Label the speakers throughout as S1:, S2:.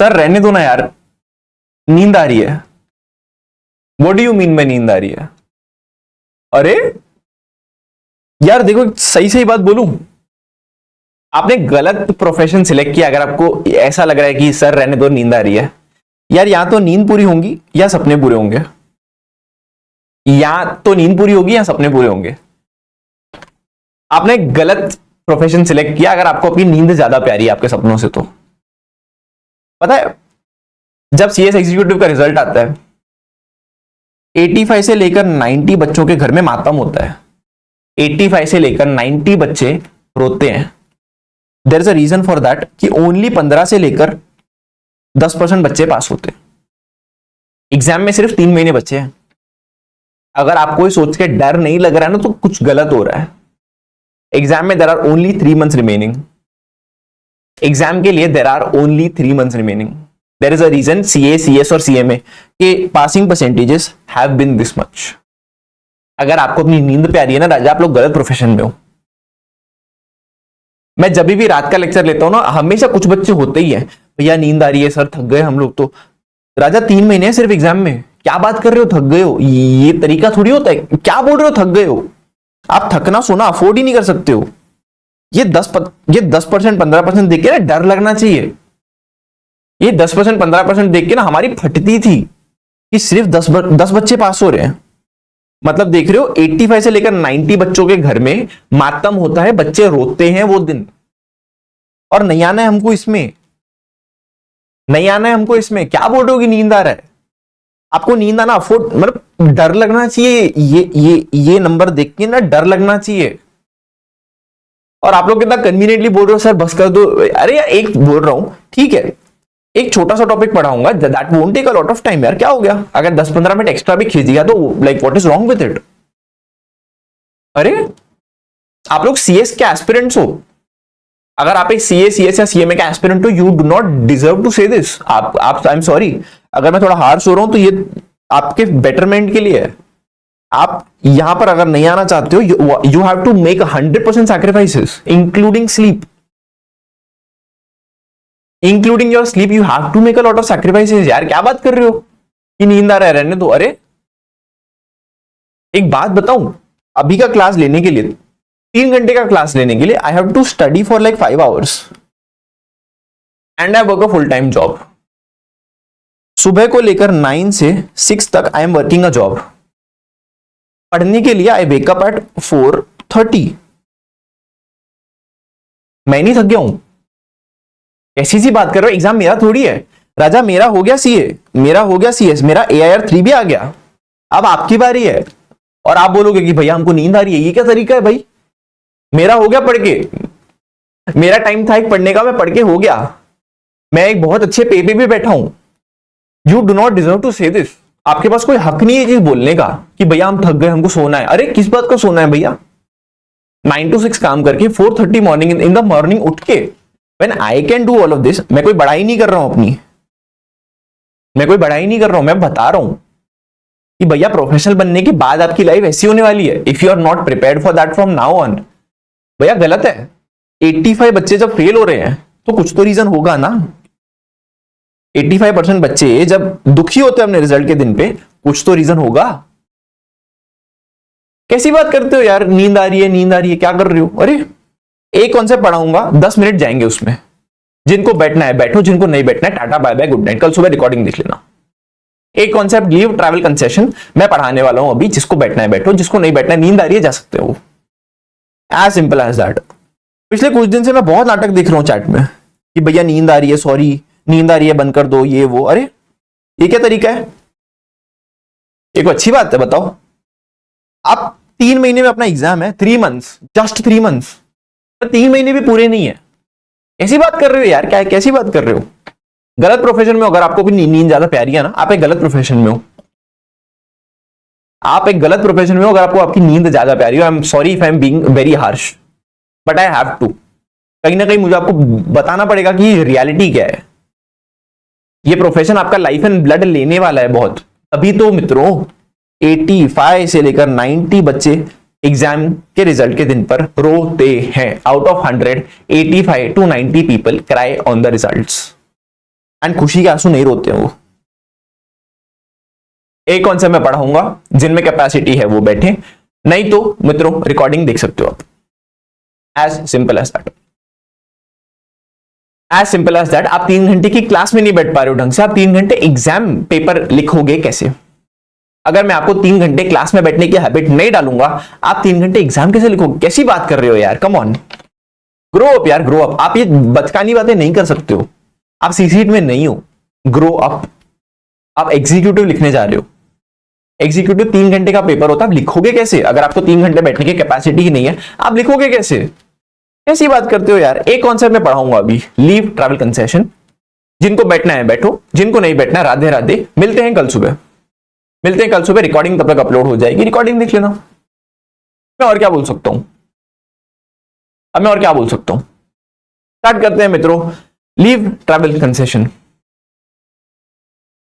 S1: Sir रहने दो ना यार, नींद आ रही है। व्हाट डू यू मीन में नींद आ रही है? अरे यार देखो, सही सही बात बोलूं, आपने गलत प्रोफेशन सिलेक्ट किया। अगर आपको ऐसा लग रहा है कि सर रहने दो नींद आ रही है, यार या तो नींद पूरी होंगी या सपने पूरे होंगे, या तो नींद पूरी होगी या सपने पूरे होंगे। आपने गलत प्रोफेशन सिलेक्ट किया अगर आपको अपनी नींद ज्यादा प्यारी है आपके सपनों से। तो पता है, जब सीएस एग्जीक्यूटिव का रिजल्ट आता है, 85 से लेकर 90 बच्चों के घर में मातम होता है। 85 से लेकर 90 बच्चे रोते हैं। There is a reason for that कि ओनली 15 से लेकर 10% बच्चे पास होते हैं। एग्जाम में सिर्फ 3 महीने बचे हैं। अगर आपको सोच के डर नहीं लग रहा है ना, तो कुछ गलत हो रहा है। एग्जाम में there are only 3 months remaining. Exam के लिए there are only 3 months remaining. There is a reason CA, CS और सीएमए के passing percentages have been this much. अगर आपको अपनी नींद प्यारी है ना राजा, आप लोग गलत प्रोफेशन में हो। मैं जब भी रात का लेक्चर लेता हूं ना, हमेशा कुछ बच्चे होते ही हैं, भैया नींद आ रही है सर, थक गए हम लोग। तो राजा 3 महीने हैं सिर्फ एग्जाम में, क्या बात कर रहे हो थक गए हो? ये तरीका थोड़ी होता है। क्या बोल रहे हो थक गए हो? आप थकना सोना अफोर्ड ही नहीं कर सकते हो। ये 10% 15% देख के ना डर लगना चाहिए। ये 10% 15% देख के ना हमारी फटती थी कि सिर्फ 10 बच्चे पास हो रहे हैं। मतलब देख रहे हो, 85 से लेकर 90 बच्चों के घर में मातम होता है, बच्चे रोते हैं वो दिन। और नहीं आना है हमको इसमें, नहीं आना है हमको इसमें। क्या बोल रहे हो कि नींद आ रहा है? आपको नींद आना अफोर्ड, मतलब डर लगना चाहिए। ये नंबर देख के ना डर लगना चाहिए। और आप लोग कितना कन्वीनियंटली बोल रहे हो सर बस कर दो। अरे यार एक बोल रहा हूं, ठीक है, एक छोटा सा टॉपिक पढ़ाऊंगा, that won't take a lot of time. यार क्या हो गया अगर 10-15 मिनट एक्स्ट्रा भी खींच दिया तो like what is wrong with it? अरे आप लोग सीएस के एस्पिरेंट्स हो। अगर आप एक सीए, सीएस या सीएमए का एस्पिरेंट हो, you do not deserve to say this. आप आई एम सॉरी, अगर मैं थोड़ा हार्श हो रहा हूं तो ये आपके बेटरमेंट के लिए है। आप यहां पर अगर नहीं आना चाहते हो, you have to make 100% sacrifices, including sleep. Including your sleep you have to make a lot of sacrifices. यार क्या बात कर रहे हो कि नींद आ रहा है, रहने दो। अरे एक बात बताऊं, अभी का क्लास लेने के लिए, 3 घंटे का क्लास लेने के लिए I have to study for like 5 hours and I work a full time job. सुबह को लेकर 9 से 6 तक I am working a job. पढ़ने के लिए आई वेकअप एट 4:30। मैं नहीं थक गया हूं? ऐसी सी बात कर रहे हो? एग्जाम मेरा थोड़ी है राजा, मेरा हो गया सीए, मेरा हो गया सीएस, मेरा AIR 3 भी आ गया। अब आपकी बारी है और आप बोलोगे कि भैया हमको नींद आ रही है। ये क्या तरीका है भाई? मेरा हो गया पढ़ के, मेरा टाइम था एक पढ़ने का, मैं पढ़ के हो गया, मैं एक बहुत अच्छे पे भी बैठा हूं। You do not deserve to say this. आपके पास कोई हक नहीं है चीज बोलने का कि भैया हम थक गए, हमको सोना है। अरे किस बात का सोना है भैया? 9 to 6 काम करके 4:30 मॉर्निंग इन द मॉर्निंग उठ के, when I can do all of this. मैं कोई बड़ाई नहीं कर रहा हूं अपनी, मैं कोई बड़ाई नहीं कर रहा हूं, मैं बता रहा हूं कि भैया प्रोफेशनल बनने के बाद आपकी लाइफ ऐसी होने वाली है। If you are not prepared for that from now on, भैया गलत है। 85 बच्चे जब फेल हो रहे हैं तो कुछ तो रीजन होगा ना। 85% बच्चे जब दुखी होते हैं अपने रिजल्ट के दिन पे, कुछ तो रीजन होगा। कैसी बात करते हो यार, नींद आ रही है, नींद आ रही है, क्या कर रहे हो? अरे एक कॉन्सेप्ट पढ़ाऊंगा, 10 मिनट जाएंगे उसमें। जिनको बैठना है बैठो, जिनको नहीं बैठना है tata bye bye good night. कल सुबह रिकॉर्डिंग देख लेना। एक कॉन्सेप्ट लीव ट्रैवल कंसेशन मैं पढ़ाने वाला हूं अभी। जिसको बैठना है बैठो, जिसको नहीं बैठना है, नींद आ रही है जा सकते हो। As simple as that. पिछले कुछ दिन से मैं बहुत नाटक देख रहा हूं चैट में कि भैया नींद आ रही है, सॉरी नींद आ रही है, बंद कर दो, ये वो। अरे ये क्या तरीका है? एक अच्छी बात है बताओ। आप 3 महीने में अपना एग्जाम है, 3 मंथ्स, जस्ट 3 मंथ्स, 3 महीने भी पूरे नहीं है। ऐसी बात कर रहे हो यार, क्या है, कैसी बात कर रहे हो? गलत प्रोफेशन में हो। अगर आपको भी नींद ज्यादा प्यारी है ना, आप एक गलत प्रोफेशन में हो। आप एक गलत प्रोफेशन में हो अगर आपको आपकी नींद ज्यादा प्यारी हो। I am sorry if I am being very harsh, but I have to. कहीं ना कहीं मुझे आपको बताना पड़ेगा कि रियलिटी क्या है। ये प्रोफेशन आपका लाइफ एंड ब्लड लेने वाला है बहुत। तभी तो मित्रों 85 से लेकर 90 बच्चे एग्जाम के रिजल्ट के दिन पर रोते हैं। Out of 100, 85 to 90 people cry on the results. And खुशी के आंसू नहीं रोते हैं वो। एक कॉन्सेप्ट मैं पढ़ाऊंगा, जिनमें कैपेसिटी है वो बैठे, नहीं तो मित्रों रिकॉर्डिंग देख सकते हो आप। As simple as that, as simple as that. आप 3 घंटे की क्लास में नहीं बैठ पा रहे हो ढंग से, आप 3 घंटे एग्जाम पेपर लिखोगे कैसे? अगर मैं आपको 3 घंटे क्लास में बैठने की हैबिट नहीं डालूंगा, आप 3 घंटे एग्जाम कैसे लिखोगे? कैसी बात कर रहे हो यार, कम ऑन, ग्रो अप यार, ग्रो अप। आप ये बचकानी बातें नहीं कर सकते हो, आप सीसीट में नहीं हो, ग्रो अप। आप एग्जीक्यूटिव लिखने जा रहे हो, एग्जीक्यूटिव 3 घंटे का पेपर होता है, आप लिखोगे कैसे? अगर आपको 3 घंटे बैठने की कैपेसिटी ही नहीं है, आप लिखोगे कैसे? कैसी बात करते हो यार। एक कॉन्सेप्ट में पढ़ाऊंगा अभी, लीव ट्रैवल कंसेशन। जिनको बैठना है बैठो, जिनको नहीं बैठना है राधे राधे। मिलते हैं कल सुबह, मिलते हैं कल सुबह। रिकॉर्डिंग तब तक अपलोड हो जाएगी, रिकॉर्डिंग देख लेना। मैं और क्या बोल सकता हूं, अब मैं और क्या बोल सकता हूं। स्टार्ट करते हैं मित्रों, leave travel concession.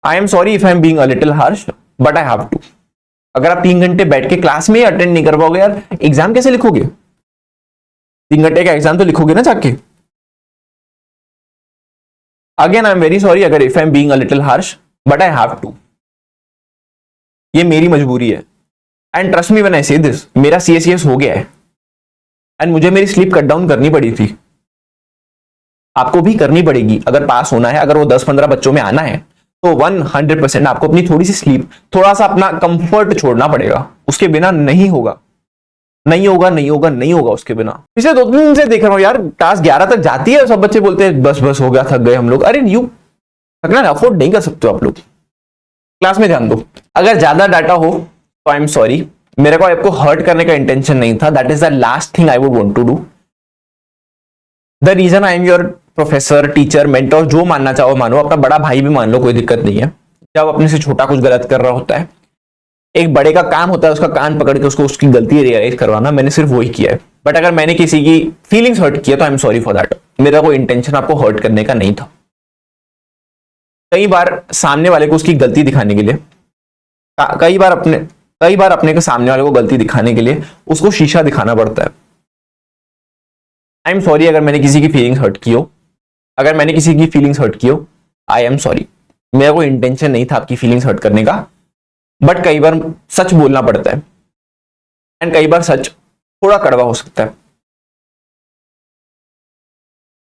S1: I am sorry if I am being a little harsh, but I have to. अगर आप 3 घंटे बैठ के क्लास में ही अटेंड नहीं कर पाओगे यार, एग्जाम कैसे लिखोगे? 3 घंटे का एग्जाम तो लिखोगे ना जाके। Again I am very sorry अगर if I am being a little harsh, but I have to. ये मेरी मजबूरी है। And trust me when I say this, मेरा सीएससीएस हो गया है एंड मुझे मेरी स्लीप कट डाउन करनी पड़ी थी। आपको भी करनी पड़ेगी अगर पास होना है। अगर वो 10-15 बच्चों में आना है तो 100% आपको अपनी थोड़ी सी स्लीप, थोड़ा सा अपना कंफर्ट छोड़ना पड़ेगा। उसके बिना नहीं होगा, नहीं होगा, नहीं होगा, नहीं होगा उसके बिना। पिछले 2-3 दिन से देख रहा हूं यार, क्लास 11 तक जाती है, सब बच्चे बोलते हैं बस बस हो गया, थक गए हम लोग। अरे यू थकना अफोर्ड नहीं कर सकते हो आप लोग, क्लास में ध्यान दो। अगर ज्यादा डाटा हो तो आई एम सॉरी, मेरे को आपको हर्ट करने का इंटेंशन नहीं था। That is the last thing I would want to do. The reason I am your professor, teacher, mentor, जो मानना चाहो मानो, अपना बड़ा भाई भी मान लो, कोई दिक्कत नहीं है। जब अपने से छोटा कुछ गलत कर रहा होता है, एक बड़े का काम होता है उसका कान पकड़ के उसको उसकी गलती रियलाइज करवाना। मैंने सिर्फ वही किया है। बट अगर मैंने किसी की फीलिंग्स हर्ट किया तो आई एम सॉरी फॉर दैट। मेरा कोई इंटेंशन आपको हर्ट करने का नहीं था। कई बार सामने वाले को उसकी गलती दिखाने के लिए, कई बार अपने के सामने वाले को गलती दिखाने के लिए उसको शीशा दिखाना पड़ता है। आई एम सॉरी अगर मैंने किसी की फीलिंग्स हर्ट की हो, अगर मैंने किसी की फीलिंग्स हर्ट की हो, आई एम सॉरी। मेरा कोई इंटेंशन नहीं था आपकी फीलिंग्स हर्ट करने का। बट कई बार सच बोलना पड़ता है एंड कई बार सच थोड़ा कड़वा हो सकता है।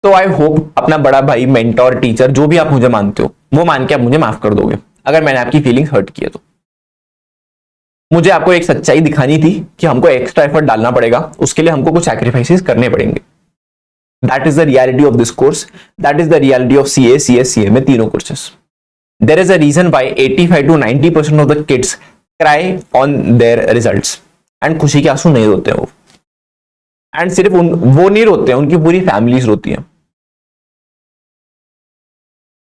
S1: तो आई होप अपना बड़ा भाई, मेंटोर, टीचर, जो भी आप मुझे मानते हो, वो मान के आप मुझे माफ कर दोगे अगर मैंने आपकी फीलिंग्स हर्ट की है तो। मुझे आपको एक सच्चाई दिखानी थी कि हमको एक्स्ट्रा एफर्ट डालना पड़ेगा, उसके लिए हमको कुछ सैक्रिफाइसेस करने पड़ेंगे। That is the reality of this course, that is the reality of CA, CS, CA में तीनों courses. There is a reason why 85 to 90% of the kids cry on their results. And खुशी के आंसू नहीं रोते हैं वो। एंड सिर्फ वो नहीं रोते हैं, उनकी पूरी फैमिलीज रोती हैं।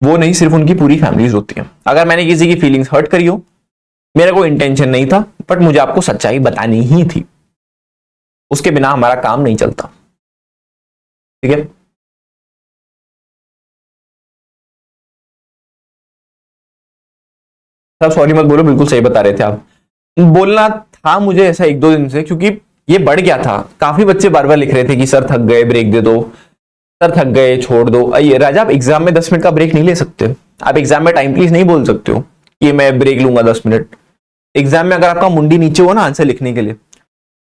S1: वो नहीं, सिर्फ उनकी पूरी फैमिलीज रोती हैं। अगर मैंने किसी की फीलिंग्स हर्ट करी हो, मेरा कोई इंटेंशन नहीं था, बट मुझे आपको सच्चाई बतानी ही थी। उसके बिना हमारा काम नहीं चलता, ठीक है। सब सॉरी मत बोलो, बिल्कुल सही बता रहे थे आप। बोलना था मुझे ऐसा 1-2 दिन से, क्योंकि ये बढ़ गया था। काफी बच्चे बार बार लिख रहे थे कि सर थक गए, ब्रेक दे दो, सर थक गए, छोड़ दो। ये राजा, आप एग्जाम में 10 मिनट का ब्रेक नहीं ले सकते। आप एग्जाम में टाइम प्लीज नहीं बोल सकते हो कि मैं ब्रेक लूंगा 10 मिनट। एग्जाम में अगर आपका मुंडी नीचे हो ना आंसर लिखने के लिए,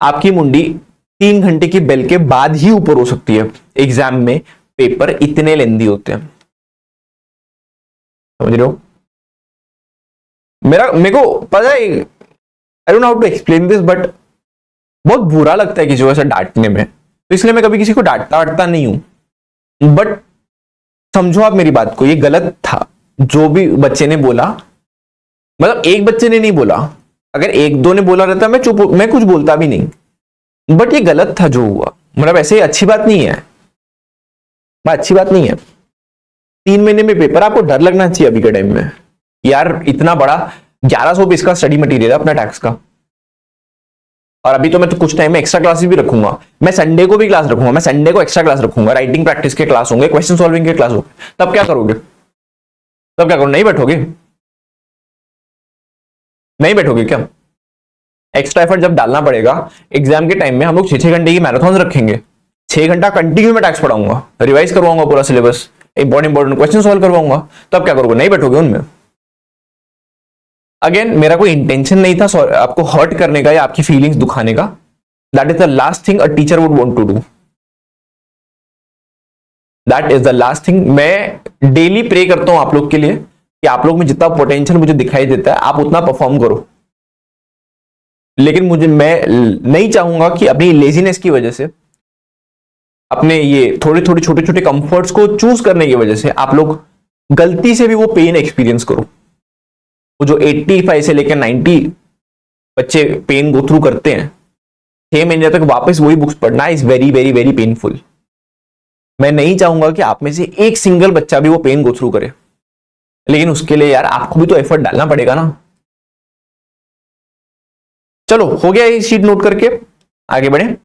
S1: आपकी मुंडी 3 घंटे की बेल के बाद ही ऊपर हो सकती है। एग्जाम में पेपर इतने लेंदी होते हैं, समझ रहे हो। मेरे को पता है, I don't know how to explain this, but बहुत बुरा लगता है किसी को ऐसा डांटने में, तो इसलिए मैं कभी किसी को डांटता नहीं हूं। बट समझो आप मेरी बात को, ये गलत था जो भी बच्चे ने बोला। मतलब एक बच्चे ने नहीं बोला, अगर 1-2 ने बोला रहता मैं कुछ बोलता भी नहीं। बट ये गलत था जो हुआ, मतलब ऐसे अच्छी बात नहीं है, अच्छी बात नहीं है। 3 महीने में पेपर, आपको डर लगना चाहिए अभी के टाइम में यार। इतना बड़ा 1100 पेज का स्टडी मटेरियल है अपना टैक्स का। और अभी तो मैं तो कुछ टाइम में एक्स्ट्रा क्लासेस भी रखूंगा। मैं संडे को भी क्लास रखूंगा, मैं संडे को एक्स्ट्रा क्लास रखूंगा। राइटिंग प्रैक्टिस के क्लास होंगे, क्वेश्चन सॉल्विंग के क्लास होंगे। तब क्या करोगे? नहीं बैठोगे? नहीं बैठोगे क्या? एक्स्ट्रा एफर्ट जब डालना पड़ेगा एग्जाम के टाइम में, हम लोग 6-6 घंटे की मैराथन रखेंगे। 6 घंटा कंटिन्यू में टैक्स पढ़ाऊंगा, रिवाइज करवाऊंगा पूरा सिलेबस, इंपॉर्टेंट क्वेश्चन सॉल्व करवाऊंगा, तो आप क्या करोगे, नहीं बैठोगे उनमें। अगेन मेरा कोई इंटेंशन नहीं था आपको हर्ट करने का या आपकी फीलिंग्स दुखाने का। That is the last thing a teacher would want to do. That is the last thing. मैं डेली प्रे करता हूं आप लोग के लिए कि आप लोग में जितना पोटेंशियल मुझे दिखाई देता है आप उतना परफॉर्म करो, लेकिन मैं नहीं चाहूंगा कि अपनी लेजीनेस की वजह से, अपने ये थोड़े थोड़े छोटे छोटे कंफर्ट्स को चूज करने की वजह से आप लोग गलती से भी वो पेन एक्सपीरियंस करो। वो जो 85 से लेकर 90 बच्चे पेन गो थ्रू करते हैं 6 महीने तक, वापस वही बुक्स पढ़ना is very very very painful. मैं नहीं चाहूंगा कि आप में से एक सिंगल बच्चा भी वो पेन गो थ्रू करे, लेकिन उसके लिए यार आपको भी तो एफर्ट डालना पड़ेगा ना। चलो हो गया ये शीट नोट करके, आगे बढ़े।